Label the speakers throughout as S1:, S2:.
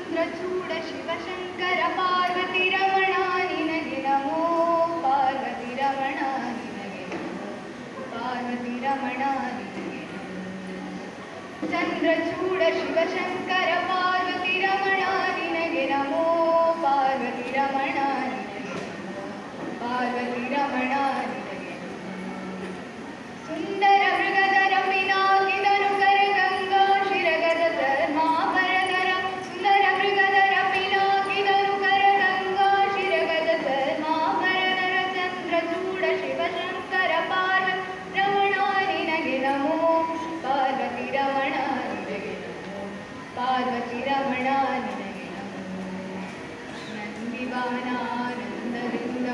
S1: ಚಂದ್ರಚೂಡ ಶಿವಶಂಕರ ಪಾರ್ವತಿ ರಮಣ ನಿನಗೆ ನಮೋ ಪಾರ್ವತಿ ರಮಣ ನಿನಗೆ ನಮೋ ಪಾರ್ವತಿ ರಮಣ ನಿನಗೆ ನಮೋ ಚಂದ್ರಚೂಡ ಶಿವಶಂಕರ ಪಾರ್ವತಿ ರಮಣ ನಿನಗೆ ನಮೋ ಪಾರ್ವತಿ ರಮಣ ನಿನಗೆ ನಮೋ ಪಾರ್ವತಿ ರಮಣ ನಿನಗೆ ನಮೋ ಸುಂದರ ಮೃಗಧರ ಪಿನಾಕಿದನು ಕರಗಂಗಾ ಶಿರಗದ ಧರ್ಮಾಭರಣರ ಸುಂದರ ಮೃಗಧರ ಪಿನಾಕಿದನು ಕರಗಂಗಾ ಶಿರಗದ ಧರ್ಮಾಭರಣರ ಚಂದ್ರಚೂಡ ಶಿವಶಂಕರ ಪಾರ್ವತಿ ರಮಣ ನಿನಗೆ ನಮೋ ಪಾರ್ವತಿ ರಮಣ ನಿನಗೆ ನಮೋ ಪಾರ್ವತಿ ರಮಣ ನಿನಗೆ ನಮೋ ನಂದಿವಾನಾನಂದದಿಂದ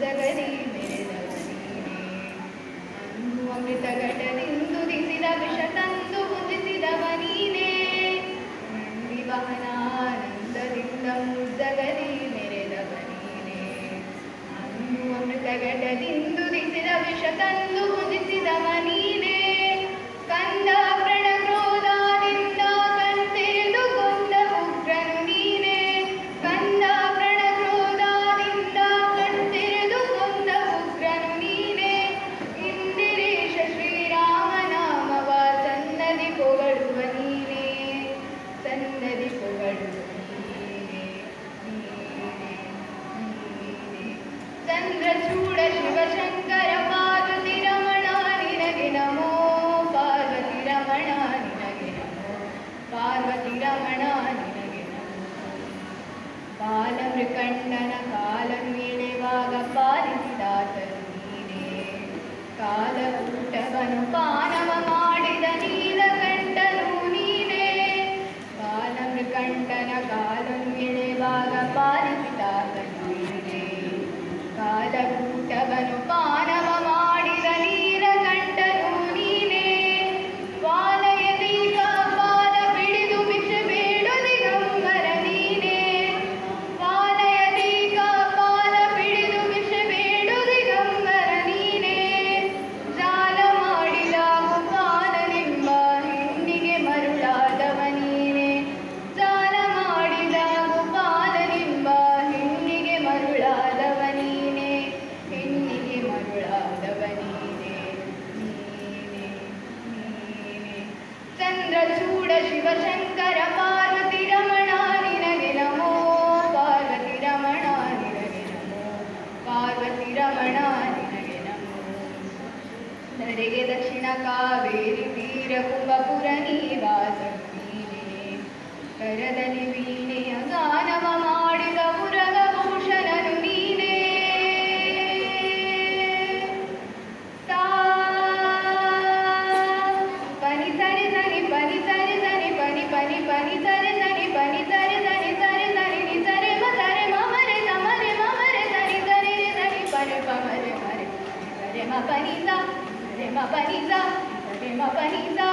S1: ಜಗದಿ ಮೆರೆದವ ನೀನೇ ಅಮೃತ ಘಟದಿಂದುದಿಸಿದ ವಿಷ ತಂದು ಹೊಂದಿಸಿದವ ನೀನೇ ನಂದಿವಾಹನಾನಂದದಿಂದ ಜಗದಿ ಮೆರೆದವ ನೀನೇ ಅಮೃತ ಘಟದಿಂದುದಿಸಿದ ವಿಷ ತಂದು ಹೊಂದಿಸಿದವ ನೀನೇ ಕಂದ ಪ್ರಣಕ್ರೋಧಾದಿಂದ ಕಣ್ತೆರೆದು ಕೊಂದ ಉಗ್ರನು ನೀನೇ ಕಂದ ಪ್ರಣಕ್ರೋಧಾದಿಂದ ಕಣ್ತೆರೆದು ಕೊಂದ ಉಗ್ರನು ನೀನೇ ಇಂದಿರೇಶ ಶ್ರೀರಾಮನಾಮವ ಸನ್ನದಿ ಪೊಗಳುವ ನೀನೇ ಸನ್ನದಿ ಪೊಗಳುವ ನೀನೇ ಚಂದ್ರಚೂಡ ಶಿವಶಂಕರ ಪಾರ್ವತಿ ರಮಣ ನಿನಗೆ ನಮೋ ಪಾರ್ವತಿ ರಮಣ ನಿನಗೆ ನಮೋ ಪಾರ್ವತಿ ರಮಣ ನಿನಗೆ ನಮೋ ಬಾಲಮೃಕಂಡನ ಕಾಲನ್ನೆಳೆವಾಗ ಪಾಲಿಸಿದಾತರು ನೀನೇ ಕಾಲಕೂಟವನು ಪಾನವ ಮಾಡಿದ ನೀಲಕಂಠನು ನೀನೇ ಬಾಲಮೃಕಂಡನ ಕಾಲನ್ನೆಳೆವಾಗ ಪಾಲಿಸಿದಾತನು ನೀನೇ ಕಾಲಕೂಟವನು ಪಾನವ ಮಾಡಿದ ನೀಲಕಂಠನು ನೀನೇ ವಾಲಯದೀಗ ಪಾದ ಬಿಡಿದು ವಿಷ ಬೇಡು ದಿಗಂಬರ ನೀನೇ ವಾಲಯದೀಗ ಪಾದ ಬಿಡಿದು ವಿಷ ಬೇಡು ದಿಗಂಬರ ನೀನೇ ಜಾಲ ಮಾಡಿದ ಗೋಪಾಲನೆಂಬ ಹೆಣ್ಣಿಗೆ ಮರುಳಾದವ ನೀನೇ ಜಾಲ ಮಾಡಿದ ಗೋಪಾಲನೆಂಬ ಹೆಣ್ಣಿಗೆ ಮರುಳಾದವ ನೀನೇ ಹೆಣ್ಣಿಗೆ ಮರುಳಾದವ ನೀನೇ ನೀನೇ ನೀನೇ ಚಂದ್ರಚೂಡ ಶಿವಶಂಕರ ಪಾರ್ವತಿ ರಮಣ ನಿನಗೆ ನಮೋ ಪಾರ್ವತಿ ರಮಣ ನಿನಗೆ ನಮೋ ಪಾರ್ವತಿ ರಮಣ ನಿನಗೆ ನಮೋ ಧರೆಗೆ ದಕ್ಷಿಣ ಕಾವೇರಿ ತೀರ ಕುಂಭಪುರ ನಿವಾಸ ನೀನೇ ಕರದಲ್ಲಿ ವೀಣೆಯ ಗಾನವ ಮಾಡಿದ ಮುರಗಭೂಷಣನು ನೀನೇ ಸಾ ಪನಿ ಸರಿ ಸರಿ ಪನಿ ಸರಿ ಸರಿ ಪನಿ ಪನಿ ಪನಿ ಸರಿ ಸರಿ ಪನಿ ಸರಿ ಸರಿ ಸರಿ ಸರಿ ನಿ ಸರಿ ಮ ಸರಿ ಮ ಮರೆ ಸಮರೆ ಮ ಮರೆ ಸರಿ ಸರಿ ರಿ ಸರಿ ಪರೆ ಪ ಮರೆ ಮರೆ ಸರಿ ಮ ಪನಿ ಸಾ ಸರಿ ಮ ಪನಿ ಸಾ ಸರಿ ಮ ಪನಿ ಸಾ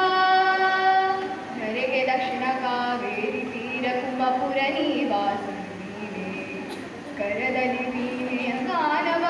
S1: ಧರೆಗೆ ದಕ್ಷಿಣ ಕಾವೇರಿ ತೀರ ಕುಂಭಪುರ ನಿವಾಸ ನೀನೇ ಕರದಲ್ಲಿ ವೀಣೆಯ ಗಾನವ